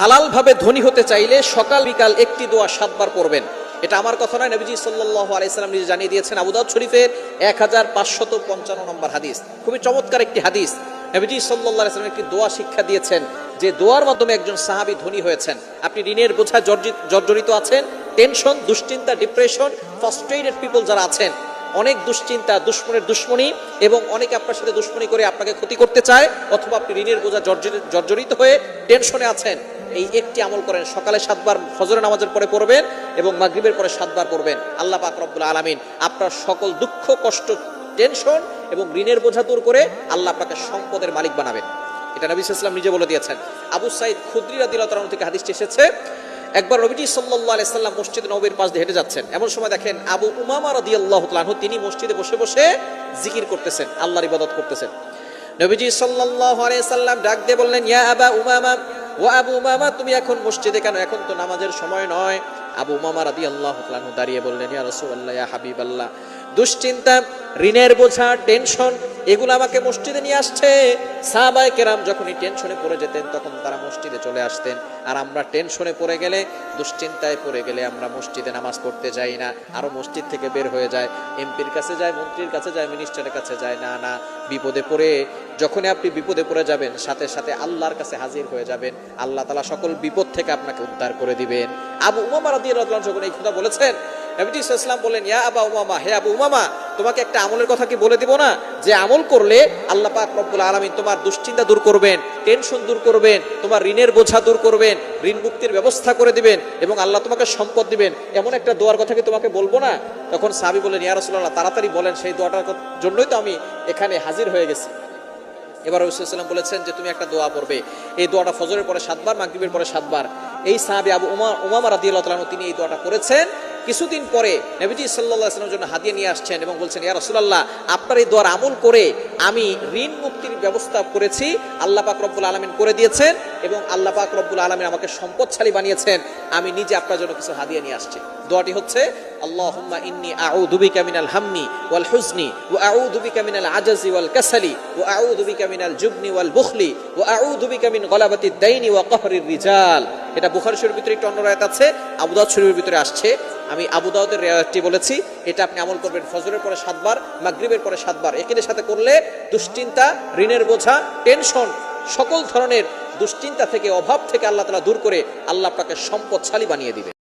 হালাল ভাবে ধনী হতে চাইলে সকাল বিকাল একটি দোয়া 7 বার পড়বেন। এটা আমার কথা নয়, নবীজি সাল্লাল্লাহু আলাইহি সাল্লাম নিজে জানিয়ে দিয়েছেন। আবু দাউদ শরীফের 1555 নম্বর হাদিস, খুবই চমৎকার একটি হাদিস। নবীজি সাল্লাল্লাহু আলাইহি সাল্লাম একটি দোয়া শিক্ষা দিয়েছেন, যে দোয়ার মাধ্যমে একজন সাহাবী ধনী হয়েছেন। আপনি ঋণের বোঝা জর্জরিত আছেন, টেনশন, দুশ্চিন্তা, ডিপ্রেশন, ফ্রাস্ট্রেটেড পিপল যারা আছেন, অনেক দুশ্চিন্তা, দুশ্মনের দুশ্মনী, এবং অনেকে আপনার সাথে দুশ্মনী করে আপনাকে ক্ষতি করতে চায়, অথবা আপনি ঋণের বোঝা জর্জরিত হয়ে টেনশনে আছেন, এই একটি আমল করেন। সকালে 7 বার ফজরের নামাজের পরে পড়বেন এবং মাগরিবের পরে 7 বার পড়বেন। আল্লাহ পাক রব্বুল আলামিন আপনার সকল দুঃখ, কষ্ট, টেনশন এবং ঋণের বোঝা দূর করে আল্লাহ আপনাকে সম্পদের মালিক বানাবেন। এটা নবী সাল্লাল্লাহু আলাইহি ওয়াসাল্লাম নিজে বলে দিয়েছেন। আবু সাঈদ খুদরি রাদিয়াল্লাহু তাআলা থেকে হাদিসটি এসেছে, একবার নবীজি সাল্লাল্লাহু আলাইহি সাল্লাম মসজিদ নববীর পাশ দিয়ে হেঁটে যাচ্ছেন। এমন সময় দেখেন আবু উমামা রাদিয়াল্লাহু তাআলা আনহু তিনি মসজিদে বসে বসে জিকির করতেছেন, আল্লাহর ইবাদত করতেছেন। নবীজি সাল্লাল্লাহু আলাইহি সাল্লাম ডাক দিয়ে বললেন, ইয়া আবা উমামা, ও আবু উমামা, তুমি এখন মসজিদে কেন? এখন তো নামাজের সময় নয়। আবু উমামা রাদিয়াল্লাহু তাআলা আনহু দাঁড়িয়ে বললেন, ইয়া রাসূলুল্লাহ, ইয়া হাবিবাল্লাহ, দুশ্চিন্তা, ঋণের বোঝা, টেনশন, এগুলো আমাকে মসজিদে নিয়ে আসছে। সাহাবায়ে কেরাম যখনই টেনশনে পড়ে যেতেন তখন তারা মসজিদে চলে আসতেন, আর আমরা টেনশনে পড়ে গেলে, দুশ্চিন্তায় পড়ে গেলে আমরা মসজিদে নামাজ পড়তে যাই না, আরো মসজিদ থেকে বের হয়ে যায়, এমপির কাছে যায়, মন্ত্রীর কাছে যায়, মিনিস্টারের কাছে যায়। না না, বিপদে পড়ে, যখনই আপনি বিপদে পড়ে যাবেন সাথে সাথে আল্লাহর কাছে হাজির হয়ে যাবেন, আল্লাহ তাআলা সকল বিপদ থেকে আপনাকে উদ্ধার করে দিবেন। আবু উমামা রাদিয়াল্লাহু তাআলা যখন এই কথা বলেছেন, নবী সাল্লাল্লাহু আলাইহি ওয়াসাল্লাম বলেন, ইয়া আবা উমামা, হে আবু উমামা, তোমাকে একটা আমলের কথা কি বলে দিব না, যে আমল করলে আল্লাহ পাক রব্বুল আলামিন তোমার দুশ্চিন্তা দূর করবেন, টেনশন দূর করবেন, তোমার ঋণের বোঝা দূর করবেন, ঋণ মুক্তির ব্যবস্থা করে দিবেন, এবং আল্লাহ তোমাকে সম্পদ দিবেন, এমন একটা দোয়ার কথা কি তোমাকে বলবো না? তখন সাহাবী বলেন, ইয়া রাসূলুল্লাহ, তাড়াতাড়ি বলেন, সেই দোয়াটার জন্যই তো আমি এখানে হাজির হয়ে গেছি। এবার রাসূল সাল্লাল্লাহু আলাইহি ওয়াসাল্লাম বলেছেন যে তুমি একটা দোয়া পড়বে, এই দোয়াটা ফজরের পরে 7 বার, মাগরিবের পরে 7 বার। এই সাহাবী আবু উমামা রাদিয়াল্লাহু তাআলা তিনি এই দোয়াটা করেছেন। কিছুদিন পরে নবীজি সাল্লাল্লাহু আলাইহি ওয়াসাল্লামের জন্য হাদিয়া নিয়ে আসছেন এবং বলছেন, ইয়া রাসূলুল্লাহ, আপনার এই দোয়ার আমল করে আমি ঋণ মুক্তির ব্যবস্থা করেছি, আল্লাহ পাক রব্বুল আলামিন করে দিয়েছেন, এবং আল্লাহ পাক রব্বুল আলামিন আমাকে সম্পদশালী বানিয়েছেন, আমি নিজে আপনার জন্য কিছু হাদিয়া নিয়ে আসছি। দোয়াটি হচ্ছে, আল্লাহুম্মা ইন্নী আউযু বিকা মিনাল হাম্মি ওয়াল হুজনি ওয়া আউযু বিকা মিনাল আজাজি ওয়াল কাসালি ওয়া আউযু বিকা মিনাল জুবনি ওয়াল বুখলি ওয়া আউযু বিকা মিন গলাবাতিদ দাইনি ওয়া কাহরির রিজাল। এটা বুখারী শরীফের ভিতরে একটা অন্য রায়াত আছে, আবু দাউদ শরীফের ভিতরে আসছে। আমি আবু দাউদের রিওয়ায়াতটি বলেছি। এটা আপনি আমল করবেন ফজরের পরে 7 বার, মাগরিবের পরে 7 বার। একই সাথে করলে দুশ্চিন্তা, ঋণের বোঝা, টেনশন, সকল ধরনের দুশ্চিন্তা থেকে, অভাব থেকে আল্লাহ তাআলা দূর করে আল্লাহ আপনাকে সম্পদশালী বানিয়ে দিবেন।